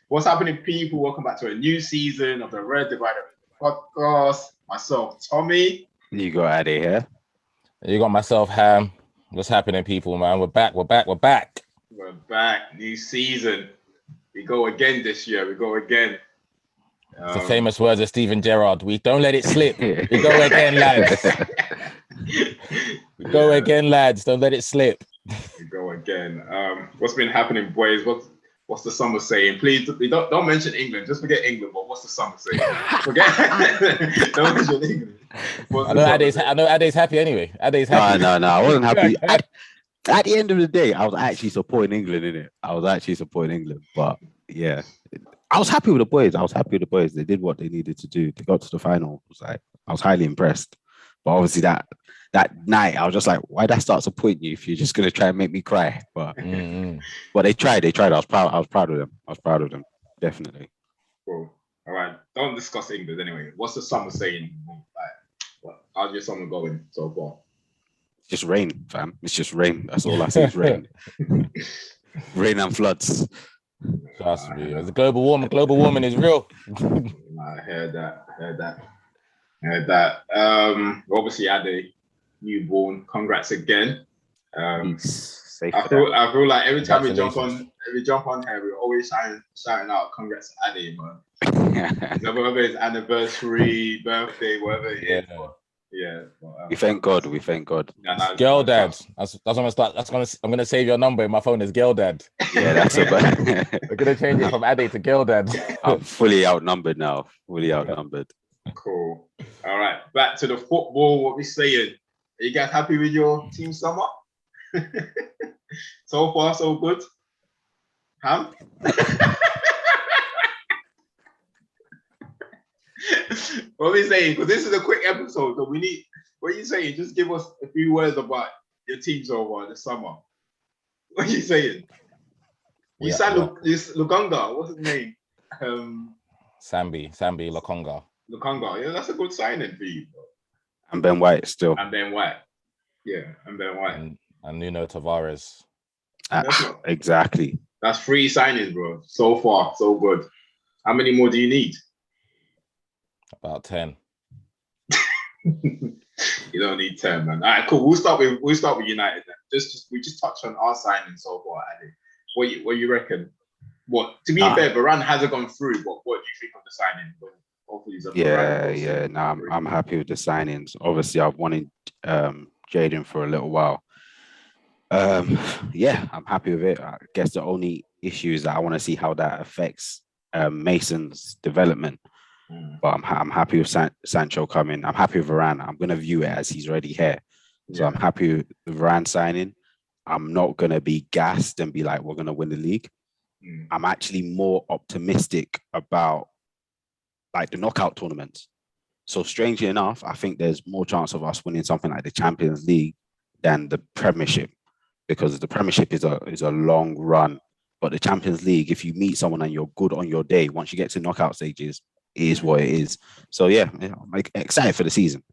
What's happening, people? Welcome back to a new season of the Red Divider podcast. Myself, Tommy. You got Addy here. You got myself, Ham. What's happening, people, man? We're back. We're back. We're back. New season. We go again this year. We go again. It's the famous words of Steven Gerrard. We don't let it slip. We go again, lads. We go again, lads. Don't let it slip. We go again. What's been happening, boys? What's the summer saying? Please don't mention England. Just forget England. But what's the summer saying? Forget. Don't mention England. I know Ade's happy anyway. Ade's happy. No. I wasn't happy. At the end of the day, I was actually supporting England, innit? I was actually supporting England. But yeah, I was happy with the boys. They did what they needed to do. They got to the final. I was highly impressed. But obviously that night, I was just like, why that start supporting you if you're just gonna try and make me cry? But but they tried. I was proud of them. Definitely. Cool. All right. Don't discuss England anyway. What's the summer saying? Like, how's your summer going so far? It's just rain, fam. It's just rain. That's all I see is rain. Rain and floods. Trust me. The global warming is real. I heard that. Obviously, Ade, newborn. Congrats again. I feel like every time we jump on here, we're always shouting out congrats to Ade, man. Whether it's anniversary, birthday, whatever it is. Yeah. We thank God. Girl dad. That's what I'm gonna start. I'm gonna save your number in my phone as girl dad. Yeah, that's about. We're gonna change it from Ade to girl dad. I'm fully outnumbered now. Cool. All right, back to the football. What we saying? Are you guys happy with your team summer? So far, so good. Ham? What are we saying? Because this is a quick episode, so we need. What are you saying? Just give us a few words about your team so far this summer. What are you saying? You signed Lukonga. What's his name? Sambi Lokonga. Lukonga. Yeah, that's a good signing for you, bro. And Ben White still. And Ben White. And Nuno Tavares. Exactly. That's 3 signings, bro. So far, so good. How many more do you need? About 10. You don't need 10, man. All right, cool. We'll start with United then. We just touched on our signing so far, Andy. What you reckon? What, to be fair, Varane hasn't gone through, but what do you think of the signing? Hopefully he's I'm happy with the signings. Obviously, I've wanted Jaden for a little while. I'm happy with it. I guess the only issue is that I want to see how that affects Mason's development. But I'm happy with Sancho coming. I'm happy with Varane. I'm going to view it as he's already here. So I'm happy with the Varane signing. I'm not going to be gassed and be like, we're going to win the league. I'm actually more optimistic about like the knockout tournaments. So strangely enough, I think there's more chance of us winning something like the Champions League than the Premiership, because the Premiership is a long run. But the Champions League, if you meet someone and you're good on your day, once you get to knockout stages, it is what it is. So I'm excited for the season.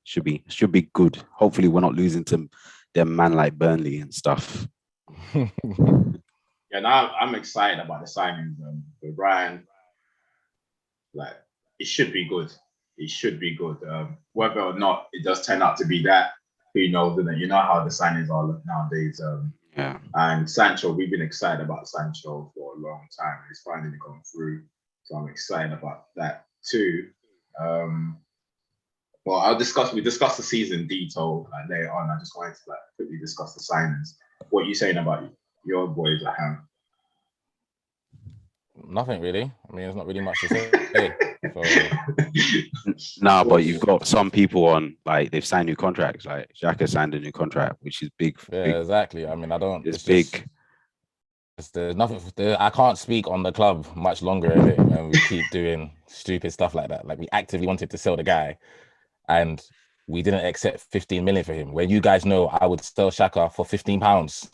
Should be good. Hopefully we're not losing to them man like Burnley and stuff. Now I'm excited about the signings. With Ryan, like it should be good. Whether or not it does turn out to be that, who knows? And you know how the signings are nowadays. And Sancho, we've been excited about Sancho for a long time. He's finally gone through. So I'm excited about that too. Well, we discuss the season detail later on. I just wanted to quickly discuss the signings. What are you saying about your boys at home? Nothing really. I mean, there's not really much to say. But you've got some people on, like, they've signed new contracts. Like Xhaka signed a new contract, which is big. Yeah, exactly. I mean, It's big. There's nothing. I can't speak on the club much longer, and we keep doing stupid stuff like that. Like, we actively wanted to sell the guy, and we didn't accept 15 million for him. When you guys know I would sell Xhaka for £15,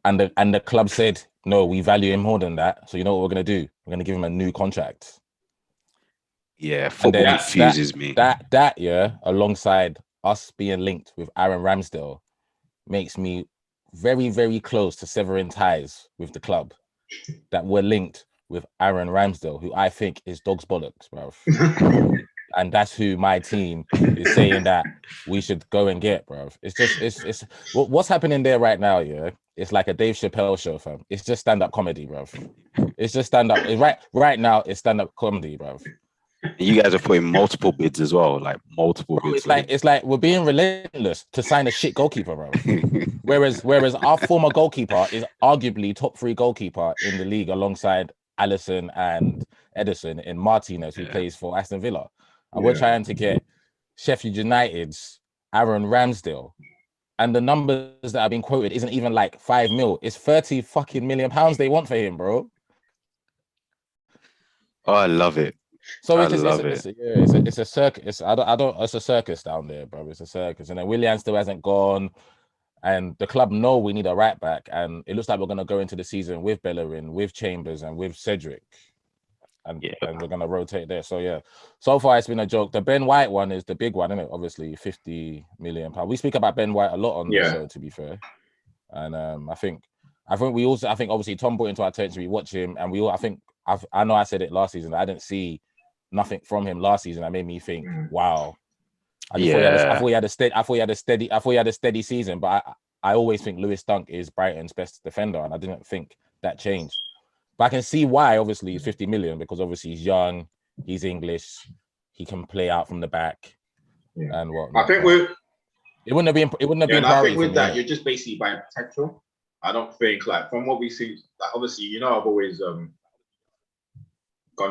and the club said no, we value him more than that. So you know what we're gonna do? We're gonna give him a new contract. Yeah, football confuses me. That alongside us being linked with Aaron Ramsdale, makes me very, very close to severing ties with the club. that were linked with Aaron Ramsdale, who I think is dog's bollocks, bro. And that's who my team is saying that we should go and get, bro. It's what's happening there right now, yeah. It's like a Dave Chappelle show, fam. It's just stand-up comedy, bro. It's just stand-up. Right now, it's stand-up comedy, bro. You guys are putting multiple bids as well, like multiple bids. It's like we're being relentless to sign a shit goalkeeper, bro. whereas our former goalkeeper is arguably top 3 goalkeeper in the league alongside Alisson and Edison in Martinez, who plays for Aston Villa. And we're trying to get Sheffield United's Aaron Ramsdale. And the numbers that have been quoted isn't even like 5 mil. It's 30 fucking million pounds they want for him, bro. Oh, I love it. So it's a circus. It's a circus down there, bro. It's a circus. And then Willian still hasn't gone. And the club know we need a right back. And it looks like we're going to go into the season with Bellerin, with Chambers, and with Cedric. And we're going to rotate there. So, yeah. So far, it's been a joke. The Ben White one is the big one, isn't it? Obviously, £50 million. We speak about Ben White a lot on the show, to be fair. And I think obviously Tom brought into our attention. We watch him, and I know I said it last season. I didn't see nothing from him last season. That made me think, wow. I thought he had a steady season, but I always think Lewis Dunk is Brighton's best defender, and I didn't think that changed. But I can see why. Obviously, he's 50 million because obviously he's young, he's English, he can play out from the back, and what. I think it wouldn't have been. I think with that, you're just basically buying potential. I don't think from what we see, obviously, I've always gone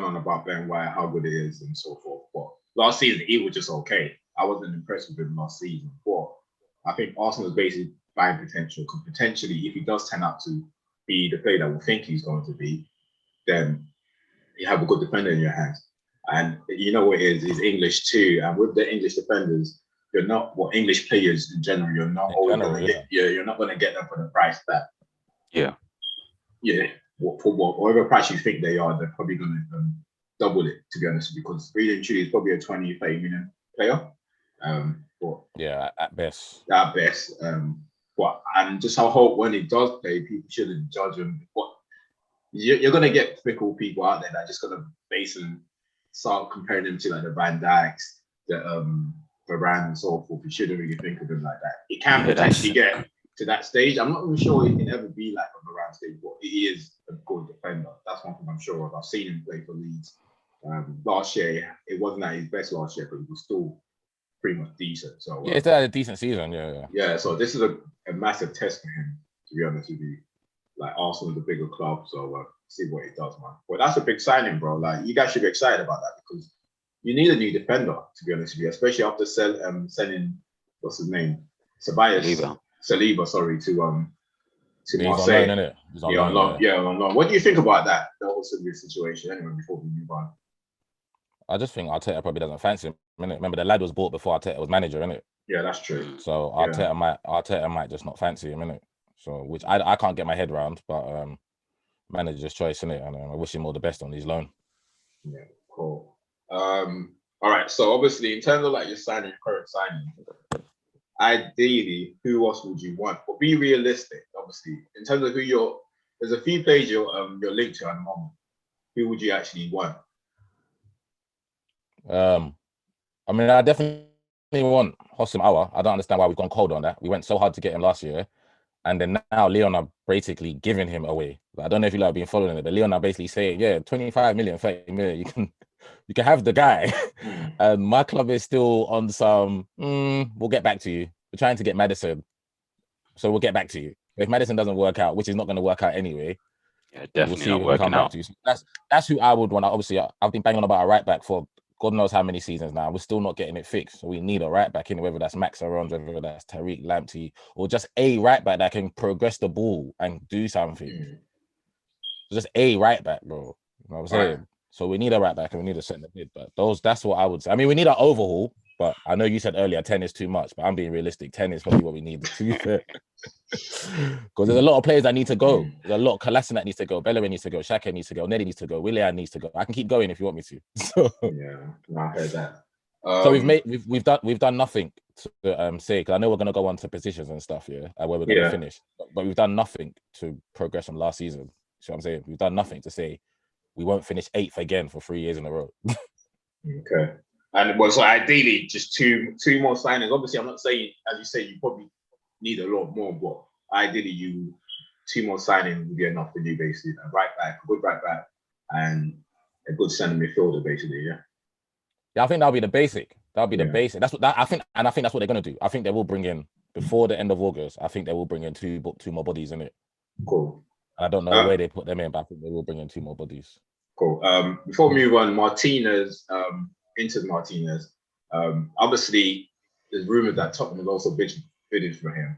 on about Ben White, how good it is, and so forth. But last season, he was just okay. I wasn't impressed with him last season. But I think Arsenal is basically buying potential. Because potentially, if he does turn out to be the player that we think he's going to be, then you have a good defender in your hands. And you know what it is, he's English too. And with the English defenders, English players in general, you're not going to get them for the price that. For whatever price you think they are, they're probably going to double it, to be honest, because really and truly, it's probably a 20, 30 million player. At best. And just I hope when he does play, people shouldn't judge him. But you're going to get fickle people out there that are just going to base and start comparing him to like the Van Dijks, the Varane and so forth. You shouldn't really think of him like that. It can potentially get to that stage. I'm not even sure he can ever be like a Varane stage, but he is a good defender. That's one thing I'm sure of. I've seen him play for Leeds. Last year, it wasn't at his best last year, but he was still pretty much decent. So it's a decent season, Yeah, so this is a massive test for him, to be honest with you. Like Arsenal is a bigger club, so see what he does, man. But that's a big signing, bro. Like you guys should be excited about that because you need a new defender, to be honest with you, especially after sending what's his name, Saliba, sorry, to Marseille. On loan. What do you think about that? The whole Saliba situation, anyway, before we move on? I just think Arteta probably doesn't fancy him. Remember, the lad was bought before Arteta was manager, innit? Yeah, that's true. So Arteta might just not fancy him, innit? So which I can't get my head around, but manager's choice, innit? And I wish him all the best on his loan. Yeah, cool. All right. So obviously, in terms of like your current signing, ideally, who else would you want? But be realistic, obviously, in terms of there's a few players you're linked to at the moment. Who would you actually want? I mean, I definitely want Hosam Aouar. I don't understand why we've gone cold on that. We went so hard to get him last year, and then now Leon are basically giving him away. I don't know if you have been following it, but Leon are basically saying, 25 million, 30 million, you can have the guy. And my club is still on some, we'll get back to you. We're trying to get Maddison, so we'll get back to you. If Maddison doesn't work out, which is not going to work out anyway, definitely not working out. So that's who I would want. Obviously, I've been banging on about a right back for God knows how many seasons now. We're still not getting it fixed. So we need a right back in, whether that's Max Aarons, whether that's Tariq Lamptey, or just a right back that can progress the ball and do something. Just a right back, bro. You know what I'm saying? Right. So we need a right back and we need a centre mid. But that's what I would say. I mean, we need an overhaul, but I know you said earlier 10 is too much, but I'm being realistic. 10 is probably what we need, to be fair. Because there's a lot of players that need to go. There's a lot of Kolasinac that needs to go. Bellerin needs to go. Xhaka needs to go. Neddy needs to go. Willian needs to go. I can keep going if you want me to. So, I heard that. So we've done nothing to say, because I know we're gonna go on to positions and stuff, where we're gonna finish. But we've done nothing to progress from last season. See what I'm saying? We've done nothing to say we won't finish 8th again for 3 years in a row. Okay. And well, so ideally, just two more signings. Obviously, I'm not saying, as you say, you probably need a lot more, but ideally, 2 more signings would be enough for you, basically. A right back, a good right back, and a good centre midfielder, basically. Yeah. Yeah, I think that'll be the basic. That'll be the basic. That's what I think, and I think that's what they're gonna do. I think they will bring in before the end of August. I think they will bring in two more bodies in it. Cool. I don't know where they put them in, but I think they will bring in 2 more bodies. Cool. Before we move on, Martinez, into Martinez. Obviously, there's rumours that Tottenham has also bidding for him.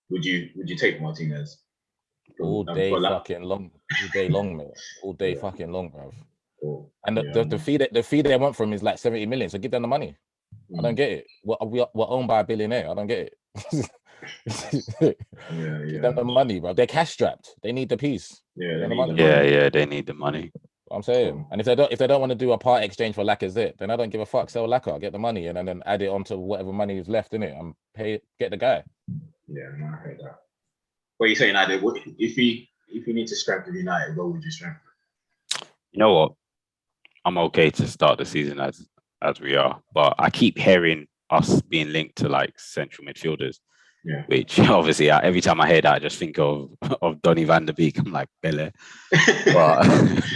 Would you take Martinez? All day fucking long. All day long, mate. All day fucking long, bro. Cool. And the fee they want from him is like 70 million. So give them the money. I don't get it. We're owned by a billionaire. I don't get it. Give them the money, bro. They're cash strapped. They need the piece. Yeah, they need the money. I'm saying. And if they don't want to do a part exchange for Lacazette, then I don't give a fuck. Sell Lacazette, get the money, and then add it onto whatever money is left in it, and get the guy. Yeah, no, I heard that. What are you saying, Adi? If you need to strengthen United, what would you strengthen? You know what? I'm okay to start the season as we are, but I keep hearing us being linked to like central midfielders. Yeah. Which obviously every time I hear that, I just think of Donny van der Beek. I'm like, Bele. But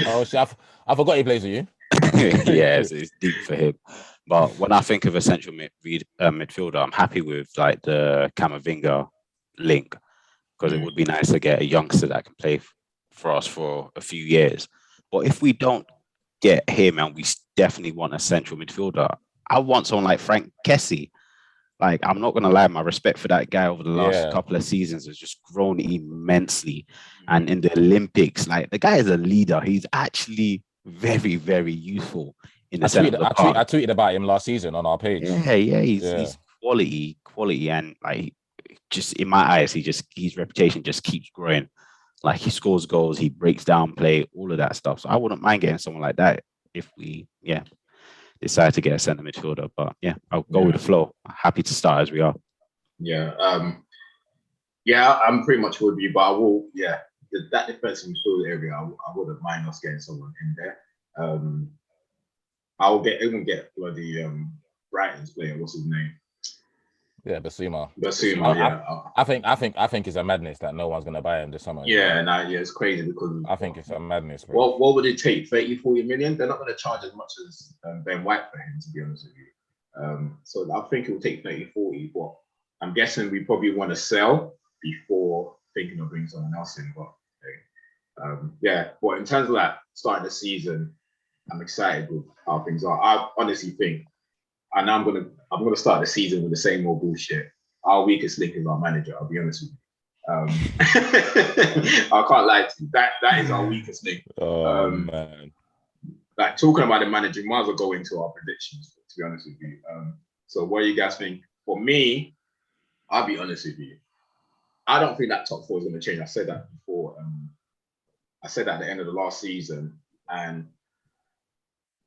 oh shit, I forgot he plays with you. Yeah, it's deep for him. But when I think of a central midfielder, I'm happy with like the Camavinga link, because it would be nice to get a youngster that can play for us for a few years. But if we don't get him, and we definitely want a central midfielder, I want someone like Frank Kessie. Like, I'm not going to lie, my respect for that guy over the last couple of seasons has just grown immensely. And in the Olympics, like, the guy is a leader. He's actually very, very useful in the center of the park. I tweeted about him last season on our page. Yeah, he's quality. And, like, just in my eyes, his reputation just keeps growing. Like, he scores goals, he breaks down play, all of that stuff. So I wouldn't mind getting someone like that if we, decide to get a centre midfielder. But I'll go with the flow. Happy to start as we are. I'm pretty much with you, but I will, that defensive midfield area, I wouldn't mind us getting someone in there. I'll even get bloody Brighton's player, what's his name? Yeah, Basuma. Yeah. I think it's a madness that no one's gonna buy him this summer. It's crazy because I think it's a madness. Bro. What would it take? 30-40 million? They're not gonna charge as much as Ben White for him, to be honest with you. So I think it will take 30-40, but I'm guessing we probably want to sell before thinking of bringing someone else in. But but in terms of like starting the season, I'm excited with how things are. I honestly think, and I'm gonna start the season with the same old bullshit. Our weakest link is our manager. I'll be honest with you. I can't lie to you. That is our weakest link. Oh man. Like, talking about the manager, might as well go into our predictions, to be honest with you. So what do you guys think? For me, I'll be honest with you. I don't think that top 4 is going to change. I said that before. I said that at the end of the last season, and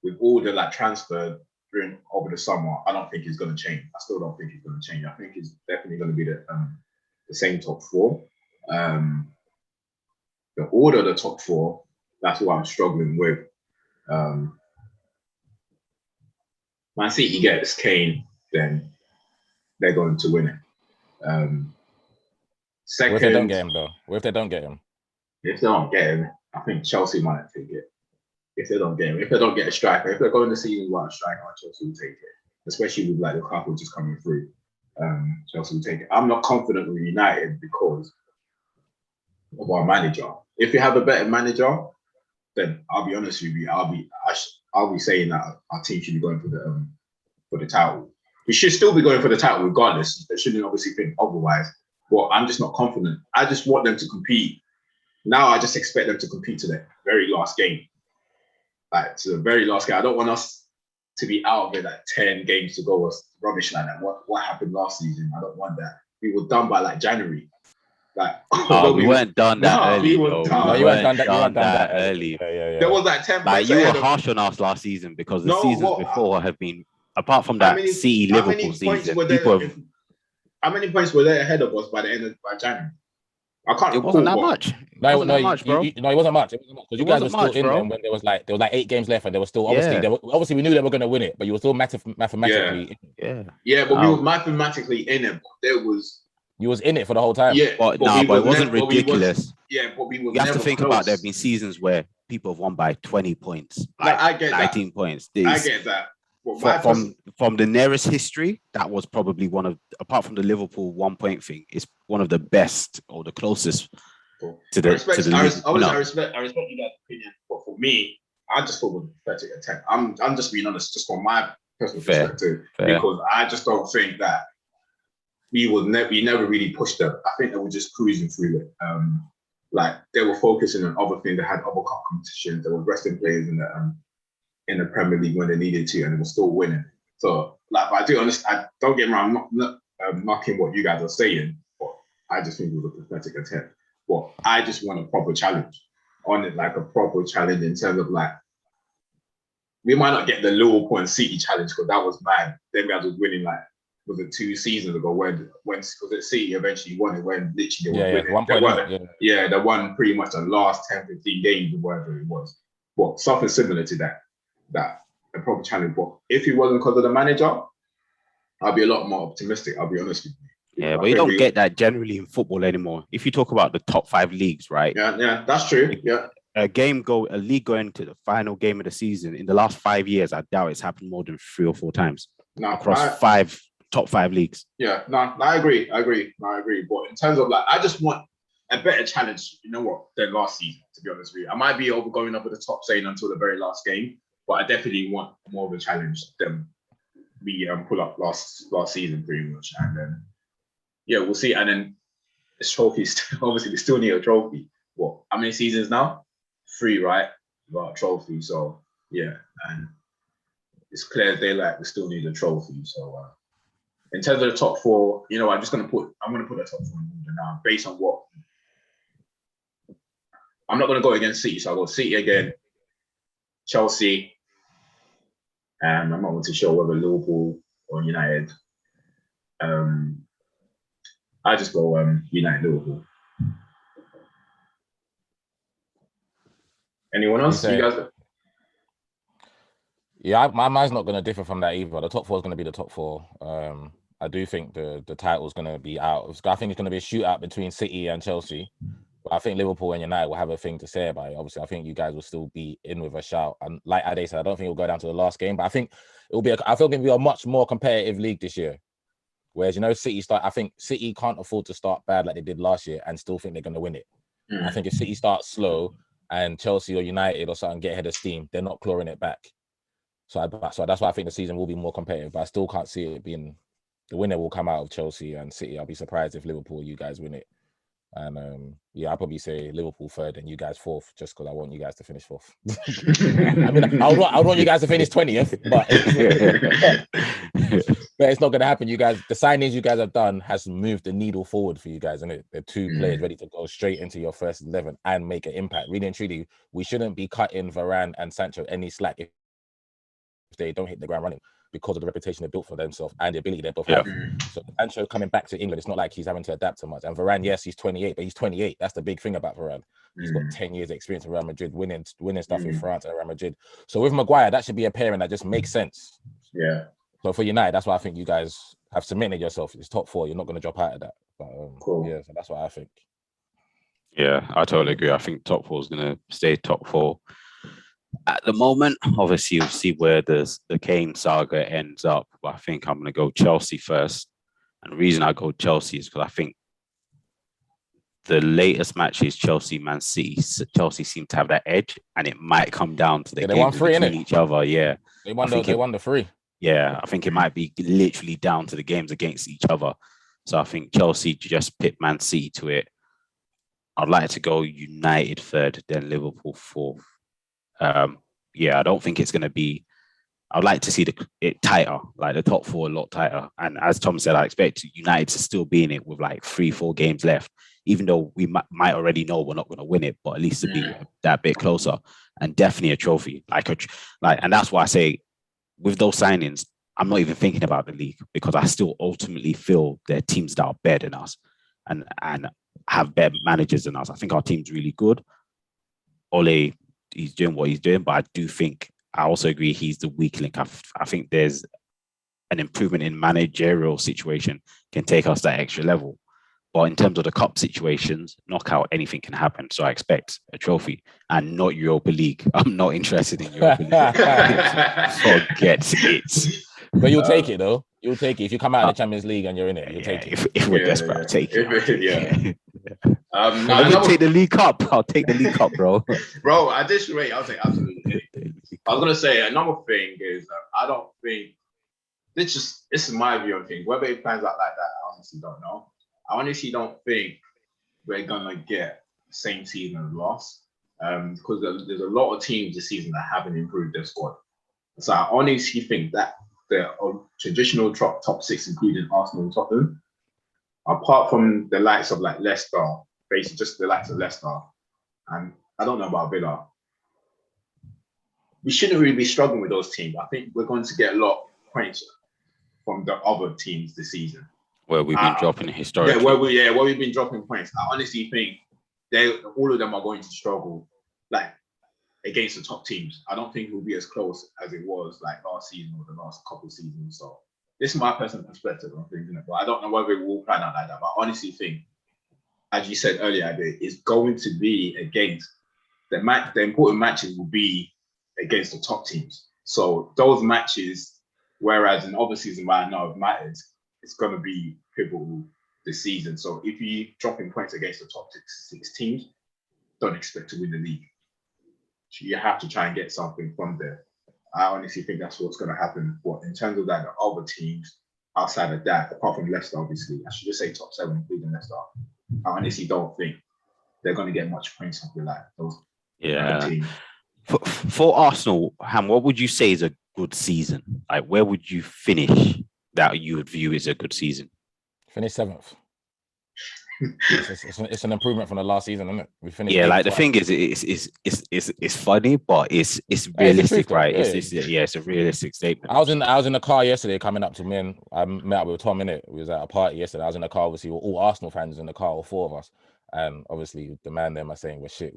with all the transfer during over the summer, I don't think it's going to change. I still don't think it's going to change. I think it's definitely going to be the same top 4. The order of the top 4, that's what I'm struggling with. Man City gets Kane, then they're going to win it. Second, what if they don't get him, though? What if they don't get him? If they don't get him, I think Chelsea might take it. If they don't get him, if they don't get a striker, if they're going the season without a striker, Chelsea will take it. Especially with the couple just coming through, Chelsea will take it. I'm not confident with United because of our manager. If you have a better manager, then I'll be honest with you, I'll be saying that our team should be going for the title. We should still be going for the title regardless. They shouldn't obviously think otherwise. But I'm just not confident. I just want them to compete. Now I just expect them to compete to the very last game. To the very last game. I don't want us to be out of it 10 games to go or rubbish like that. What happened last season? I don't want that. We were done by January. We weren't done that early. You weren't done that early. Yeah. There was 10 points. You were harsh on us last season because the seasons before have been, apart from that City Liverpool season. How many points were they ahead of us by January? I can't. It wasn't that much. No, that much, bro. no, it wasn't much. It wasn't much because you guys were still in bro. them when there was like 8 games left, and they were still obviously we knew they were going to win it, but you were still mathematically. Yeah, but we were mathematically in it. But there was. You was in it for the whole time. Yeah, but it wasn't ridiculous. But we were. You have to think about there have been seasons where people have won by 20 points, like I get 19 that. points. I get that. From the nearest history, that was probably one of, apart from the Liverpool 1 point thing, it's one of the best or the closest to the. I respect you guys' opinion, but for me, I just thought it was a pathetic attempt. I'm just being honest, just from my personal perspective, because I just don't think that we never really pushed them. I think they were just cruising through it. Like they were focusing on other things. They had other cup competitions. They were resting players in the Premier League when they needed to, and they were still winning. So, like, but I don't get me wrong, I'm not knocking what you guys are saying, but I just think it was a pathetic attempt. But I just want a proper challenge on it, like a proper challenge in terms of like, we might not get the Liverpool and City challenge because that was mad. Them guys was winning like, was it 2 seasons ago when because the City eventually won it when literally they were winning. They won pretty much the last 10, 15 games or whatever it was. But something similar to that a proper challenge. But if it wasn't because of the manager, I'd be a lot more optimistic. I'll be honest with you. Yeah, but you don't get that generally in football anymore. If you talk about the top 5 leagues, right? Yeah, that's true. Yeah. A league going to the final game of the season in the last 5 years, I doubt it's happened more than 3 or 4 times across 5 top 5 leagues. Yeah, I agree. But in terms of like, I just want a better challenge, you know what, than last season, to be honest with you. I might be going up at the top saying until the very last game, but I definitely want more of a challenge than we pull up last season pretty much. And then, we'll see. And then this trophy, obviously we still need a trophy. What, how many seasons now? 3, right? We got a trophy. So, yeah. And it's clear as daylight we still need a trophy. So, in terms of the top 4, I'm going to put the top 4 in now based on what. I'm not going to go against City, so I'll go City again, Chelsea, and I'm not going to show whether Liverpool or United. I just go United, Liverpool. Anyone else? You guys? Yeah, my mind's not going to differ from that either. The top 4 is going to be the top 4. I do think the title is going to be out. I think it's going to be a shootout between City and Chelsea. But I think Liverpool and United will have a thing to say about it. Obviously, I think you guys will still be in with a shout. And like Ade said, I don't think it'll go down to the last game. But I think I feel it's going to be a much more competitive league this year. Whereas, I think City can't afford to start bad like they did last year and still think they're going to win it. I think if City starts slow and Chelsea or United or something get ahead of steam, they're not clawing it back. So that's why I think the season will be more competitive. But I still can't see it being the winner will come out of Chelsea and City. I'll be surprised if Liverpool, you guys win it. And I'll probably say Liverpool 3rd and you guys 4th, just because I want you guys to finish 4th. I mean, I want you guys to finish 20th, but it's not going to happen. You guys, the signings you guys have done has moved the needle forward for you guys, and they're 2 players ready to go straight into your first 11 and make an impact. Really and truly, we shouldn't be cutting Varane and Sancho any slack if they don't hit the ground running, because of the reputation they built for themselves and the ability they both have. So Sancho coming back to England, it's not like he's having to adapt so much. And Varane, yes, he's 28, but he's 28. That's the big thing about Varane. He's got 10 years experience in Real Madrid, winning stuff in France and Real Madrid. So with Maguire, that should be a pairing that just makes sense. Yeah. So for United, that's why I think you guys have cemented yourself. It's top 4. You're not going to drop out of that. But cool. Yeah, so that's what I think. Yeah, I totally agree. I think top 4 is going to stay top 4. At the moment, obviously, you'll see where the Kane saga ends up. But I think I'm going to go Chelsea first. And the reason I go Chelsea is because I think the latest matches, Chelsea-Man City, Chelsea seem to have that edge. And it might come down to the games between each other. Yeah. They won the 3. Yeah, I think it might be literally down to the games against each other. So I think Chelsea just pit Man City to it. I'd like to go United 3rd, then Liverpool 4th. I don't think it's going to be. I'd like to see it tighter, like the top 4 a lot tighter. And as Tom said, I expect United to still be in it with like 3-4 games left, even though we might already know we're not going to win it, but at least to be that bit closer, and definitely a trophy. And that's why I say with those signings, I'm not even thinking about the league, because I still ultimately feel they're teams that are better than us. And have better managers than us. I think our team's really good. Ole, he's doing what he's doing, but I do think I also agree he's the weak link. I think there's an improvement in managerial situation can take us that extra level. But in terms of the cup situations, knockout, anything can happen. So I expect a trophy and not Europa League. I'm not interested in Europa League. Forget it. But you'll take it though. You'll take it. If you come out of the Champions League and you're in it, you'll take it. If we're desperate, I'll take it. I'll take the League Cup. I'll take the League Cup, bro. Bro, at this rate, I'll take absolutely anything. I was gonna say another thing is I don't think this is my view on things. Whether it plans out like that, I honestly don't know. I honestly don't think we're gonna get the same season as last. Because there's a lot of teams this season that haven't improved their squad. So I honestly think that the traditional top six, including Arsenal and Tottenham, apart from the likes of like Leicester, basically just the likes of Leicester, and I don't know about Villa, we shouldn't really be struggling with those teams. I think we're going to get a lot of points from the other teams this season. Where we've been dropping historically. Where we've been dropping points. I honestly think all of them are going to struggle like against the top teams. I don't think it will be as close as it was like last season or the last couple of seasons. So this is my personal perspective on things, but I don't know whether it will plan out like that. But I honestly think, as you said earlier, it's going to be against the important matches will be against the top teams. So those matches, whereas in other seasons where I know it matters, it's going to be pivotal this season. So if you dropping points against the top six teams, don't expect to win the league. You have to try and get something from there. I honestly think that's what's going to happen. But in terms of that, the other teams outside of that, apart from Leicester, obviously, I should just say top seven, including Leicester. I honestly don't think they're going to get much points off like those teams. For Arsenal, Ham, what would you say is a good season? Like, where would you finish that you would view as a good season? Finish 7th. It's an improvement from the last season, isn't it? We finished. Yeah, like the thing is, it's funny, but it's realistic, right? It's a realistic statement. I was in the car yesterday coming up to me, and I met up with Tom. We was at a party yesterday. I was in the car. Obviously, all Arsenal fans in the car, all 4 of us. And obviously, the man them are saying we're shit.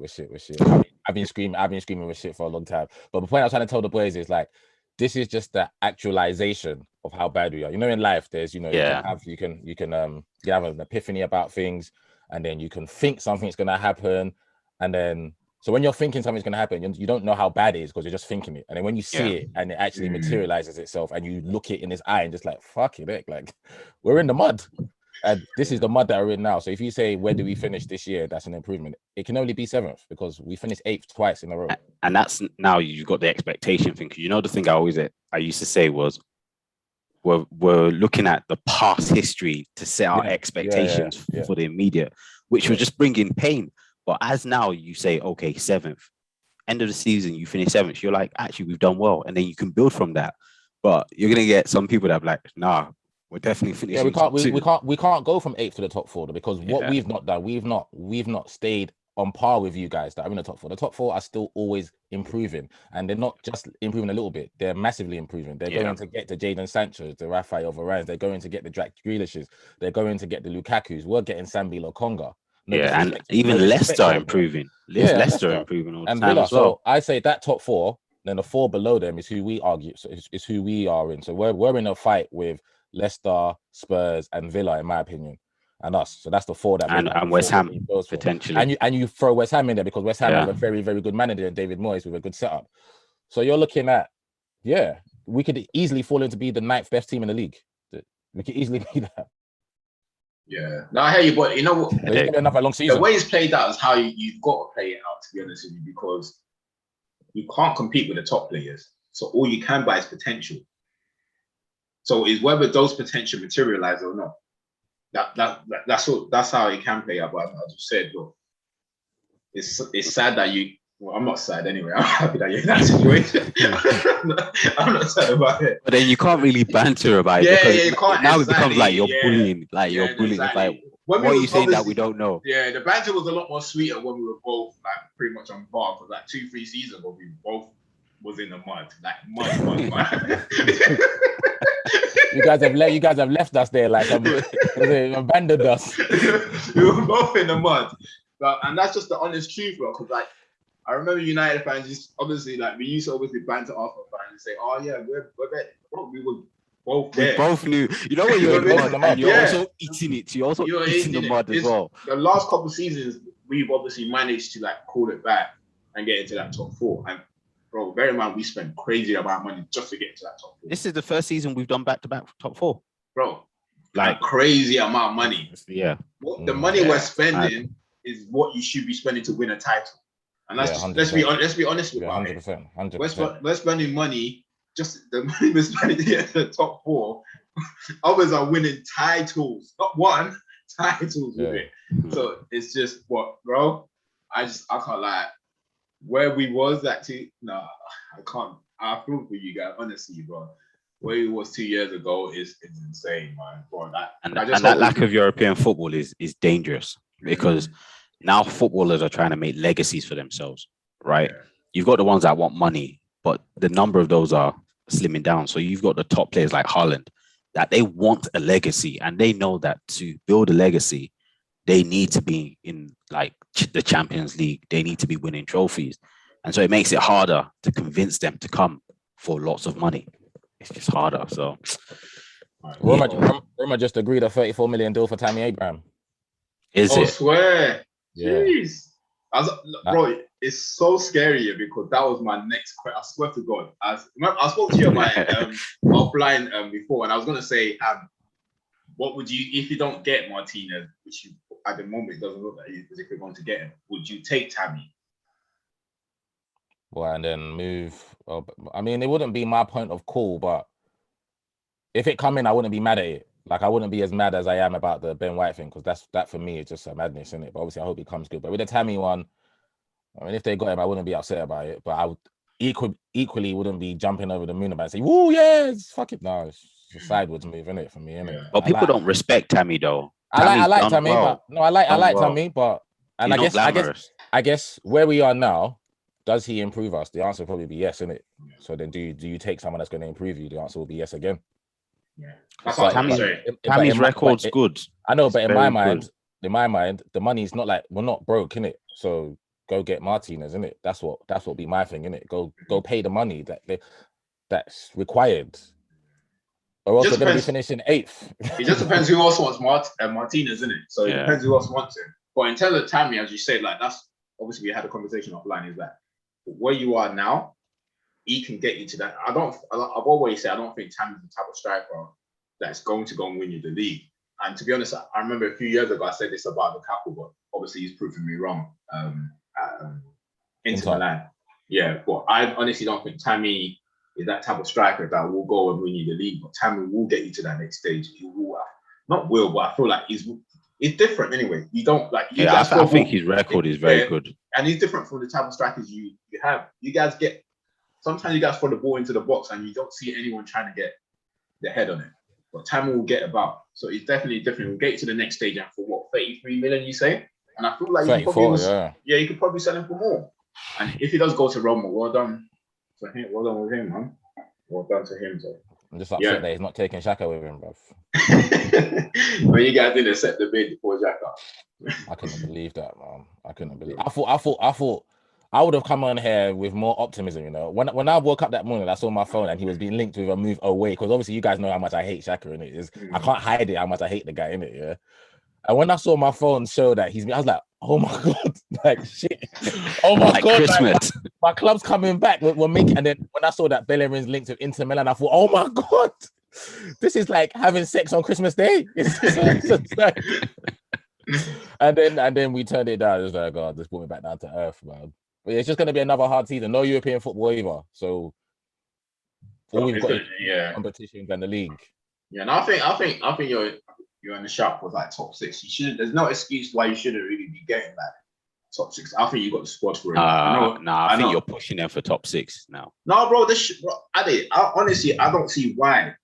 I've been screaming we're shit for a long time. But the point I was trying to tell the boys is like, this is just the actualization of how bad we are. You know, in life, there's, you can have an epiphany about things, and then you can think something's gonna happen, and then so when you're thinking something's gonna happen, you don't know how bad it is because you're just thinking it, and then when you see it and it actually materializes itself, and you look it in his eye and just like fuck it, like we're in the mud. And this is the mud that we're in now. So if you say, where do we finish this year? That's an improvement. It can only be 7th because we finished 8th twice in a row. And that's now you've got the expectation thing. You know, the thing I used to say was, we're looking at the past history to set our expectations for the immediate, which will just bring in pain. But as now you say, okay, 7th, end of the season, you finish 7th. You're like, actually, we've done well. And then you can build from that. But you're going to get some people that are like, nah, we're definitely finishing. Yeah, we can't go from 8th to the top 4 because what we've not done, we've not stayed on par with you guys that are in the top 4. The top 4 are still always improving, and they're not just improving a little bit; they're massively improving. They're going to get the Jadon Sanchos, the Rafael Varane. They're going to get the Jack Grealishes. They're going to get the Lukakus. We're getting Sambi Lokonga. And even Leicester improving. Leicester improving all the time as well. So I say that top 4, then the 4 below them is who we argue. So is who we are in. So we're in a fight with Leicester, Spurs, and Villa, in my opinion, and us. So that's the 4 that and West Ham potentially. And you throw West Ham in there because West Ham have a very, very good manager, David Moyes, with a good setup. So you're looking at, we could easily fall into be the 9th best team in the league. We could easily be that. Yeah, no, I hear you, but you know what? Another long season. The way it's played out is how you've got to play it out. To be honest with you, because you can't compete with the top players. So all you can buy is potential. So it's whether those potential materialize or not. That's how it can play out. But as you said, look, it's sad that you. Well, I'm not sad anyway. I'm happy that you're in that situation. I'm not sad about it. But then you can't really banter about it. Yeah, you can't. Now it becomes like you're bullying. Like you're bullying. Exactly. Like, what are you saying that we don't know? Yeah, the banter was a lot more sweeter when we were both like pretty much on par. Because like 2-3 seasons ago, we both was in the mud. Like mud. You guys have left us there like abandoned us. We were both in the mud. And that's just the honest truth, bro. Because like I remember United fans just obviously like we used to obviously banter Arsenal fans and say, "Oh yeah, we're better." Bro, we were both there. We both knew. You know when you're in the mud and you're also eating it. You're also eating the mud as well. The last couple of seasons, we've obviously managed to like call it back and get into that top 4. And bro, bear in mind we spent crazy amount of money just to get into that top 4. This is the first season we've done back-to-back top 4. Bro, like crazy amount of money. Yeah. The money we're spending is what you should be spending to win a title. And that's let's be honest with it. 100%. We're spending money, just the money we're spending to get to the top 4. Others are winning titles, not one, titles with it. So it's just bro, I can't lie. Where we was that I can't. I feel for you guys, honestly, bro. Where it was 2 years ago is insane, man. Bro, that lack of European football is dangerous because now footballers are trying to make legacies for themselves, right? Yeah. You've got the ones that want money, but the number of those are slimming down. So you've got the top players like Haaland that they want a legacy, and they know that to build a legacy, they need to be in like the Champions League. They need to be winning trophies. And so it makes it harder to convince them to come for lots of money. It's just harder. So Roma just agreed a 34 million deal for Tammy Abraham. Is it? I swear. Yeah. Jeez. Bro, it's so scary because that was my next question. I swear to God. I spoke to you about it offline before, and I was going to say, what would you, if you don't get Martinez, which you, at the moment doesn't look like you, as if you're going to get him, would you take Tammy? Well, and then move. I mean, it wouldn't be my point of call, but if it come in, I wouldn't be mad at it. Like, I wouldn't be as mad as I am about the Ben White thing, because that for me is just a madness, isn't it? But obviously, I hope he comes good. But with the Tammy one, I mean, if they got him, I wouldn't be upset about it. But I would equally wouldn't be jumping over the moon about it and say, "Woo, yes, fuck it." No, it's a sideways move, isn't it, for me, innit? Yeah. But people don't respect Tammy though. I like Tammy, but no, I like Tammy, but and I guess where we are now, does he improve us? The answer will probably be yes, isn't it? So then, do you take someone that's going to improve you? The answer will be yes again. Yeah, that's what Tammy's record's good. I know, but in my mind, the money's not like we're not broke, innit? So go get Martinez, innit? That's what be my thing, innit? Go pay the money that's required, or else we're going to be finishing 8th. It just depends who else wants Martinez, innit? So it depends who else wants him. But in terms of Tammy, as you said, like that's obviously we had a conversation offline. Is that where you are now? He can get you to that. I've always said I don't think Tammy's the type of striker that's going to go and win you the league. And to be honest, I remember a few years ago I said this about Lukaku, but obviously he's proven me wrong. Inter Milan, yeah. But I honestly don't think Tammy is that type of striker that will go and win you the league. But Tammy will get you to that next stage. He will, but I feel like he's different anyway. You don't like. I think his record is very good, and he's different from the type of strikers you have. You guys get. Sometimes you guys throw the ball into the box and you don't see anyone trying to get their head on it. But Tammy will get about. So it's definitely different. We'll get you to the next stage and for what, 33 million you say? And I feel like you could probably sell him for more. And if he does go to Roma, well done to him. Well done with him, man. Well done to him. So. I'm just upset that he's not taking Xhaka with him, bruv. When you guys didn't accept the bid for Xhaka. I couldn't believe that, man. I thought I would have come on here with more optimism, you know. When I woke up that morning, I saw my phone and he was being linked with a move away. Because obviously you guys know how much I hate Xhaka, and it is I can't hide it how much I hate the guy, innit, yeah. And when I saw my phone show that I was like, oh my god, like shit. Oh my god, Christmas. Like, my club's coming back. We're making, and then when I saw that Bellerin's linked with Inter Milan, I thought, oh my god, this is like having sex on Christmas Day. And then we turned it down. It was like, God, this brought me back down to earth, man. But it's just going to be another hard season. No European football either. So all we've got is competitions and the league. Yeah, and I think you're in the shop with like top 6. You shouldn't. There's no excuse why you shouldn't really be getting that top 6. I think you got the squad for it. I think you're pushing them for top 6 now. No, bro. Honestly, I don't see why.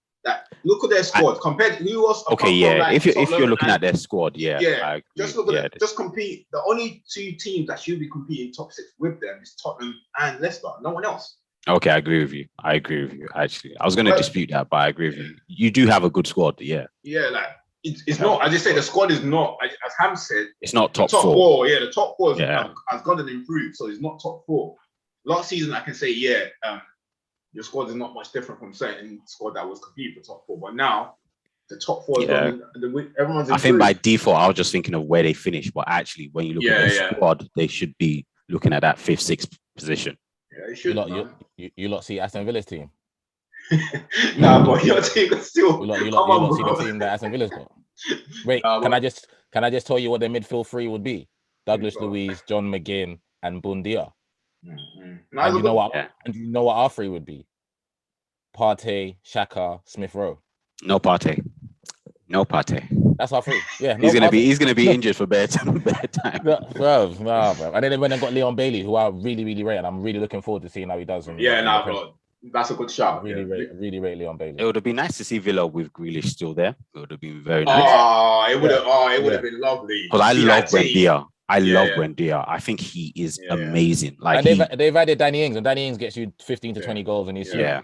Look at their squad compared to who else. Okay, yeah. Like, if you're looking at their squad, just look at it. Just compete. The only 2 teams that should be competing top 6 with them is Tottenham and Leicester. No one else. Okay, I agree with you. Actually, I was going to dispute that, but I agree with you. You do have a good squad, yeah. Yeah, like it's not. I just say the squad is not, as Ham said, it's not top four. Yeah, the top four has gone and improved, so it's not top four. Last season, I can say, your squad is not much different from certain squad that was competing for top four, but now the top four, everyone's improved. I think by default, I was just thinking of where they finished, but actually, when you look at their squad, they should be looking at that 5th, 6th position. Yeah, they should. You lot see Aston Villa's team. Nah, but your team is still. You lot see the team that Aston Villa's got. Wait, can I just tell you what their midfield three would be? Douglas Luiz, John McGinn, and Bundia. Mm-hmm. And you know what our three would be? Partey, Xhaka, Smith Rowe. No Partey. That's our three. Yeah, he's gonna be injured for bad time. Bro. And then when they got Leon Bailey, who I really, really rate, and I'm really looking forward to seeing how he does. Bro. That's a good shout. Really rate Leon Bailey. It would have been nice to see Villa with Grealish still there. It would have been very nice. It would have been lovely. Because I love Buendia. I love Buendia. I think he is amazing. Like, and they've added Danny Ings, and Danny Ings gets you 15 to 20 goals in his season. Yeah.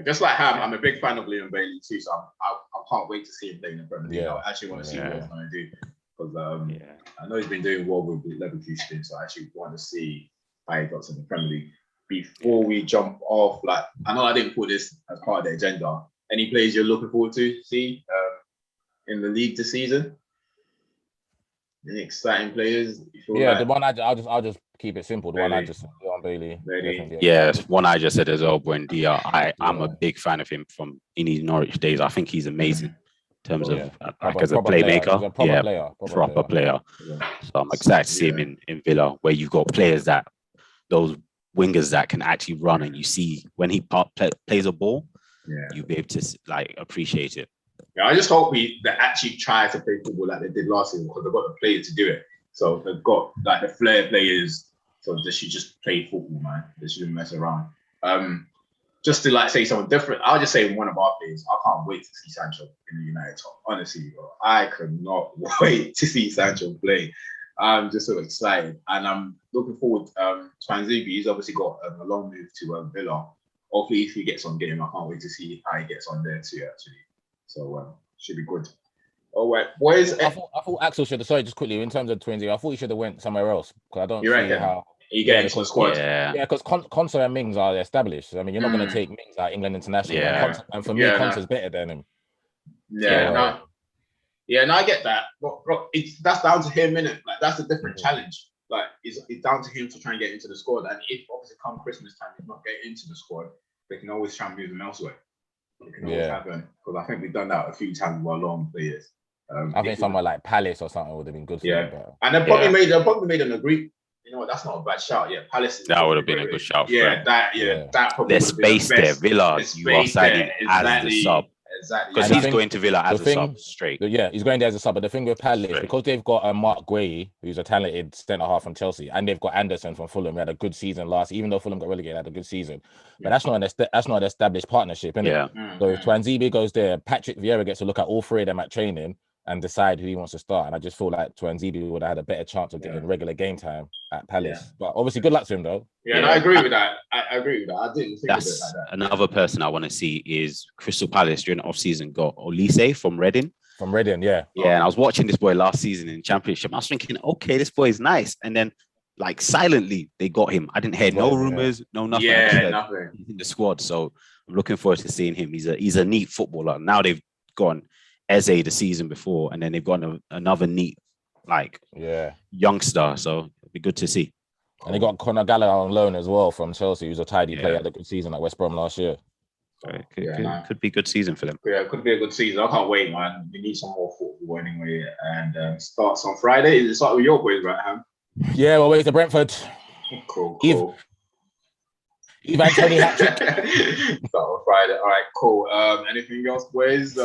Just like Ham, I'm a big fan of Leon Bailey too, so I can't wait to see him play in the Premier League. I actually want to see what he's going to do, because I know he's been doing well with Leverkusen, so I actually want to see how he got to the Premier League. Before we jump off, like, I know I didn't put this as part of the agenda. Any players you're looking forward to see in the league this season? Any exciting players? The one I'll just keep it simple. The one I just said, Leon Bailey. Yes, one I just said as well, Buendia. I'm a big fan of him from in his Norwich days. I think he's amazing in terms of as a playmaker. Proper player. So I'm excited to see him in Villa, where you've got players those wingers that can actually run, and you see when he plays a ball, you'll be able to appreciate it. Yeah, I just hope they actually try to play football like they did last season, because they've got the players to do it. So they've got the flair players, so they should just play football, man. They shouldn't mess around. Just to say something different, I'll just say one of our players. I can't wait to see Sancho in the United top. Honestly, bro, I could not wait to see Sancho play. I'm just so excited, and I'm looking forward. Twanzebe, he's obviously got a long move to Villa. Hopefully, if he gets on game, I can't wait to see how he gets on there too. Actually, so should be good. All right, boys. I thought Axel should have. Sorry, just quickly in terms of Twinsy, I thought he should have went somewhere else, because I don't see how he get into the squad. Yeah, because Konsa and Mings are established. I mean, you're not going to take Mings out England international. And for me, Konsa's better than him. I get that, but that's down to him, innit? Like, that's a different challenge. Like, it's down to him to try and get into the squad. And if obviously come Christmas time, he's not getting into the squad, they can always try and move him elsewhere. It can always happen, because I think we've done that a few times with our long players. I think somewhere like Palace or something would have been good for him. And they probably made an agreement. You know what? That's not a bad shout. Yeah, Palace. That would have been a good shout. That probably. There's space there. Villa, you are signing as the sub. Exactly. Because he's going to Villa as a sub straight. Yeah, he's going there as a sub. But the thing with Palace, because they've got Mark Guehi, who's a talented centre half from Chelsea, and they've got Anderson from Fulham, who had a good season last. Even though Fulham got relegated, had a good season. But that's not an established partnership, isn't it? So if Twanzebe goes there, Patrick Vieira gets to look at all three of them at training and decide who he wants to start. And I just feel like Twanzebe would have had a better chance of getting regular game time at Palace. But obviously, good luck to him, though. And I agree with that. I agree with that. I didn't think of it like that. Another person I want to see is Crystal Palace during the off-season got Olise from Reading. Yeah. And I was watching this boy last season in Championship. I was thinking, okay, this boy is nice. And then, silently, they got him. I didn't hear no rumors, no nothing. Nothing. He's in the squad. So I'm looking forward to seeing him. He's a neat footballer. Now they've gone Eze the season before, and then they've got another neat, youngster. So it'll be good to see. And they got Conor Gallagher on loan as well from Chelsea, who's a tidy player, had a good season at West Brom last year. Could be a good season for them. Yeah, it could be a good season. I can't wait, man. We need some more football anyway. And starts on Friday. It starts with your boys, right, Ham? Yeah, well, wait to Brentford. Cool. Ivan Toney hat-trick. Start on Friday. All right, cool. Anything else, boys?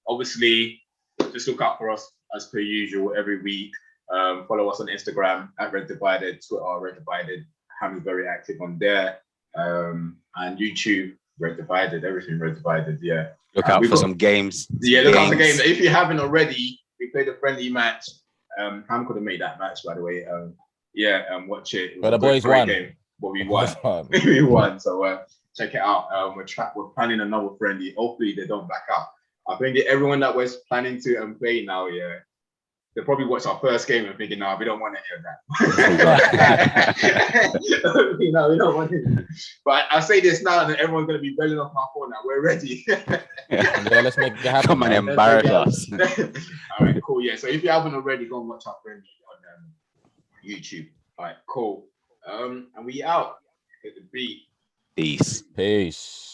Obviously, just look out for us as per usual every week. Follow us on Instagram at Red Divided, Twitter Red Divided. Ham is very active on there. And YouTube, Red Divided, everything Red Divided. Yeah. Look out for some games. Yeah, look out for games. If you haven't already, we played a friendly match. Ham could have made that match, by the way. Watch it. But the boys won. but we won. We won. So check it out. We're planning another friendly. Hopefully they don't back out. I think everyone that was planning to play now, yeah, they probably watched our first game and thinking, "No, we don't want any of that." We don't want it. But I say this now, and everyone's gonna be belling off my phone now. We're ready. Yeah, let's make it happen. Come on, embarrass us. All right, cool. Yeah. So if you haven't already, go and watch our friendly on YouTube. All right, cool. And we out. Hit the beat. Peace. Peace.